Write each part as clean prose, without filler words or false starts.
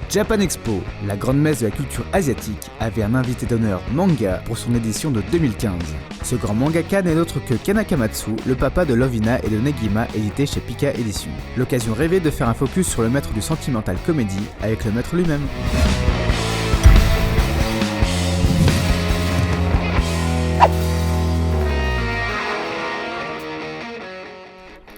Japan Expo, la grande messe de la culture asiatique, avait un invité d'honneur manga pour son édition de 2015. Ce grand mangaka n'est autre que Ken Akamatsu, le papa de Lovina et de Negima, édité chez Pika Éditions. L'occasion rêvée de faire un focus sur le maître du sentimental comédie avec le maître lui-même.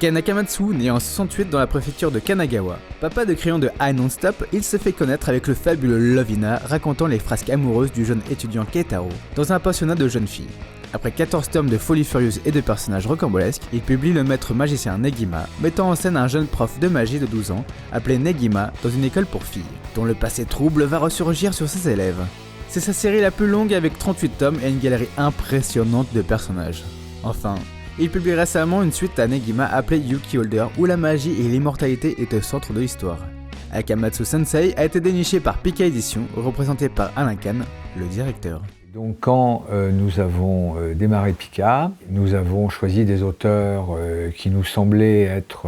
Ken Akamatsu, né en 68 dans la préfecture de Kanagawa. Papa de crayon de High Non-Stop, il se fait connaître avec le fabuleux Lovina, racontant les frasques amoureuses du jeune étudiant Keitaro, dans un pensionnat de jeunes filles. Après 14 tomes de folie furieuse et de personnages rocambolesques, il publie le maître magicien Negima, mettant en scène un jeune prof de magie de 12 ans, appelé Negima, dans une école pour filles, dont le passé trouble va ressurgir sur ses élèves. C'est sa série la plus longue avec 38 tomes et une galerie impressionnante de personnages. Enfin, il publie récemment une suite à Negima appelée Yuki Holder où la magie et l'immortalité étaient au centre de l'histoire. Akamatsu Sensei a été déniché par Pika Éditions, représenté par Alain Kahn, le directeur. Donc quand nous avons démarré Pika, nous avons choisi des auteurs qui nous semblaient être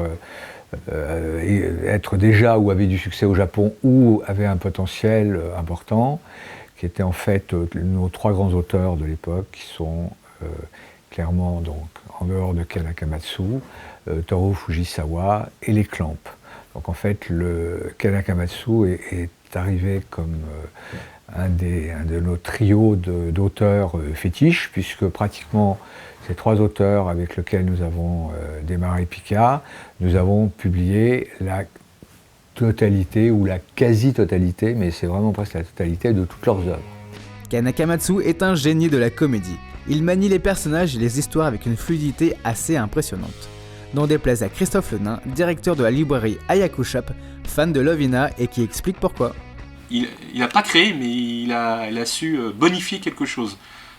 déjà ou avaient du succès au Japon ou avaient un potentiel important, qui étaient en fait nos trois grands auteurs de l'époque, qui sont clairement donc en dehors de Ken Akamatsu, Toru Fujisawa et les Clamp. Donc en fait, le Ken Akamatsu est arrivé comme un de nos trios d'auteurs fétiches, puisque pratiquement ces trois auteurs avec lesquels nous avons démarré Pika, nous avons publié la totalité ou la quasi-totalité, mais c'est vraiment presque la totalité de toutes leurs œuvres. Ken Akamatsu est un génie de la comédie. Il manie les personnages et les histoires avec une fluidité assez impressionnante. N'en déplaise à Christophe Lenain, directeur de la librairie Ayaku Shop, fan de Lovina et qui explique pourquoi. Il n'a pas créé, mais il a su bonifier quelque chose.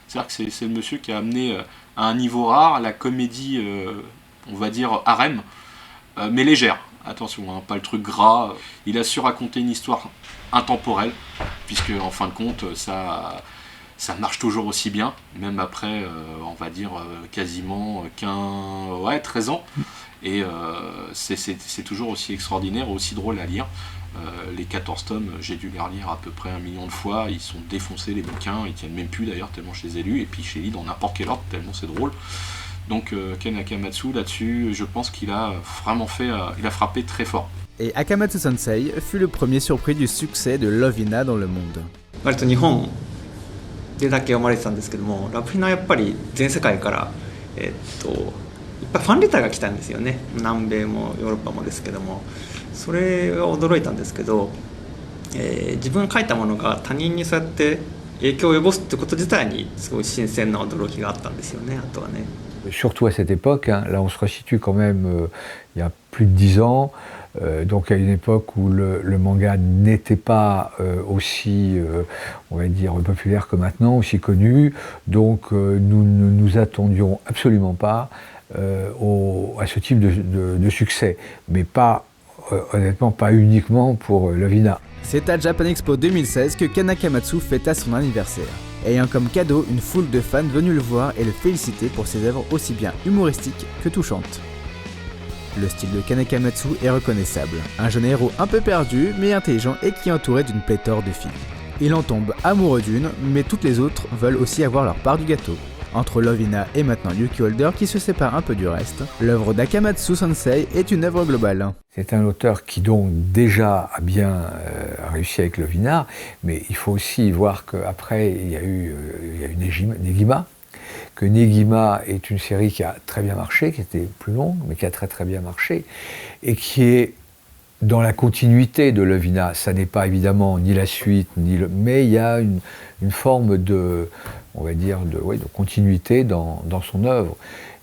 C'est-à-dire que c'est le monsieur qui a amené à un niveau rare la comédie, on va dire harem, mais légère. Attention, hein, pas le truc gras. Il a su raconter une histoire intemporelle, puisque en fin de compte, ça marche toujours aussi bien, même après, on va dire, quasiment 13 ans. Et c'est toujours aussi extraordinaire, aussi drôle à lire. Les 14 tomes, j'ai dû les relire à peu près 1 million de fois. Ils sont défoncés, les bouquins. Ils tiennent même plus d'ailleurs, tellement je les ai lus. Et puis je les lis dans n'importe quel ordre, tellement c'est drôle. Donc Ken Akamatsu, là-dessus, je pense qu'il a vraiment il a frappé très fort. Et Akamatsu Sensei fut le premier surpris du succès de Lovina dans le monde. でだけ読まれてたんですけども、ラプリナはやっぱり全世界からいっぱいファンレターが来たんですよね。南米もヨーロッパもですけども、それが驚いたんですけど、自分が書いたものが他人にそうやって影響を及ぼすってこと自体にすごい新鮮な驚きがあったんですよね。あとはね。Surtout à cette époque, hein, là on se resitue quand même il y a plus de 10 ans. Donc à une époque où le manga n'était pas aussi, on va dire, populaire que maintenant, aussi connu. Donc nous ne nous attendions absolument pas à ce type de succès. Mais pas, honnêtement, pas uniquement pour Lovina. C'est à Japan Expo 2016 que Ken Akamatsu fêta son anniversaire, ayant comme cadeau une foule de fans venus le voir et le féliciter pour ses œuvres aussi bien humoristiques que touchantes. Le style de Ken Akamatsu est reconnaissable, un jeune héros un peu perdu mais intelligent et qui est entouré d'une pléthore de filles. Il en tombe amoureux d'une, mais toutes les autres veulent aussi avoir leur part du gâteau. Entre Lovina et maintenant Yuki Holder qui se séparent un peu du reste, l'œuvre d'Akamatsu Sensei est une œuvre globale. C'est un auteur qui donc déjà a bien réussi avec Lovina, mais il faut aussi voir qu'après il y a eu Negima, que Negima est une série qui a très bien marché, qui était plus longue, mais qui a très très bien marché, et qui est dans la continuité de Lovina. Ça n'est pas évidemment ni la suite, mais il y a une forme de, on va dire, de continuité dans son œuvre.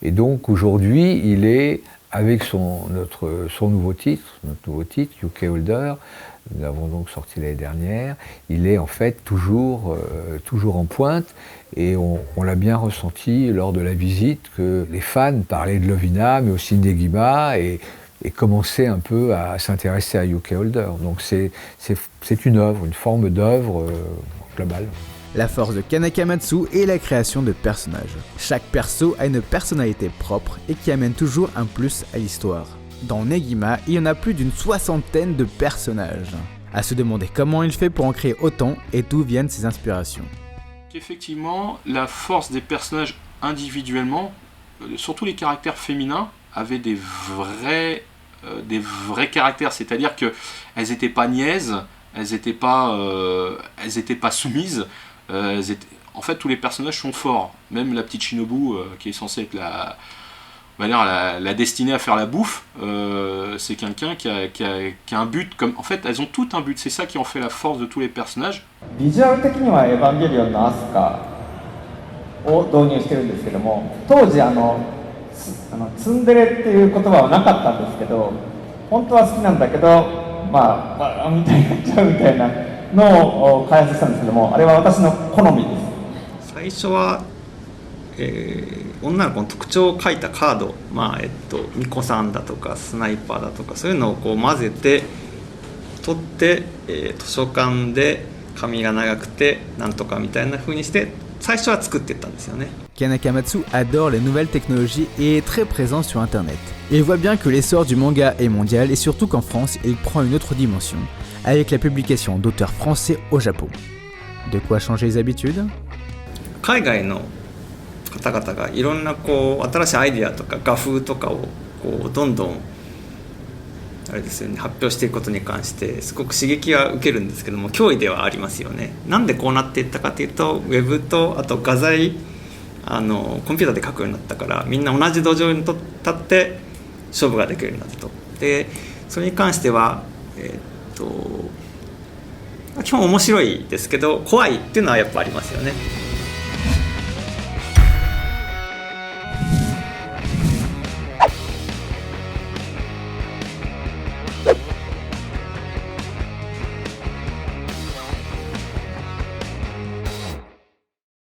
Et donc aujourd'hui, il est, avec son nouveau titre, Yuki Holder, nous l'avons donc sorti l'année dernière, il est en fait toujours en pointe, et on l'a bien ressenti lors de la visite que les fans parlaient de Lovina, mais aussi de Negima, et commençaient un peu à s'intéresser à Yuki Holder. Donc c'est une œuvre, une forme d'œuvre globale. La force de Ken Akamatsu est la création de personnages. Chaque perso a une personnalité propre et qui amène toujours un plus à l'histoire. Dans Negima, il y en a plus d'une 60aine de personnages. À se demander comment il fait pour en créer autant et d'où viennent ses inspirations. Effectivement, la force des personnages individuellement, surtout les caractères féminins, avaient des vrais caractères, c'est-à-dire qu'elles n'étaient pas niaises, elles n'étaient pas soumises, en fait tous les personnages sont forts, même la petite Shinobu qui est censée être la destinée à faire la bouffe, c'est quelqu'un qui a un but, en fait elles ont toutes un but, c'est ça qui en fait la force de tous les personnages. ビジュアル的にはエヴァンゲリオンのアスカを導入してるんですけども、当時ツンデレっていう言葉はなかったんですけど、本当は好きなんだけど、みたいになっちゃうみたいなのを開発したんですけども、あれは私の好みです。最初は、女の子の特徴を書いたカード、巫女さんだとかスナイパーだとかそういうのをこう混ぜて取って、図書館で髪が長くてなんとかみたいな風にして最初は作っていったんですよね。Ken Akamatsu adore les nouvelles technologies et est très présent sur internet. Il voit bien que l'essor du manga est mondial et surtout qu'en France, il prend une autre dimension, avec la publication d'auteurs français au Japon. De quoi changer les habitudes? 海外の方々がいろんなこう新しいアイデアとか画風とかをこうどんどんあれですよね、発表していくことに関してすごく刺激は受けるんですけども、脅威ではありますよね。なんでこうなっていったかというと、ウェブとあと画材コンピューターで書くようになったから、みんな同じ土壌に立って勝負ができるようになったと。でそれに関しては基本面白いですけど怖いっていうのはやっぱありますよね。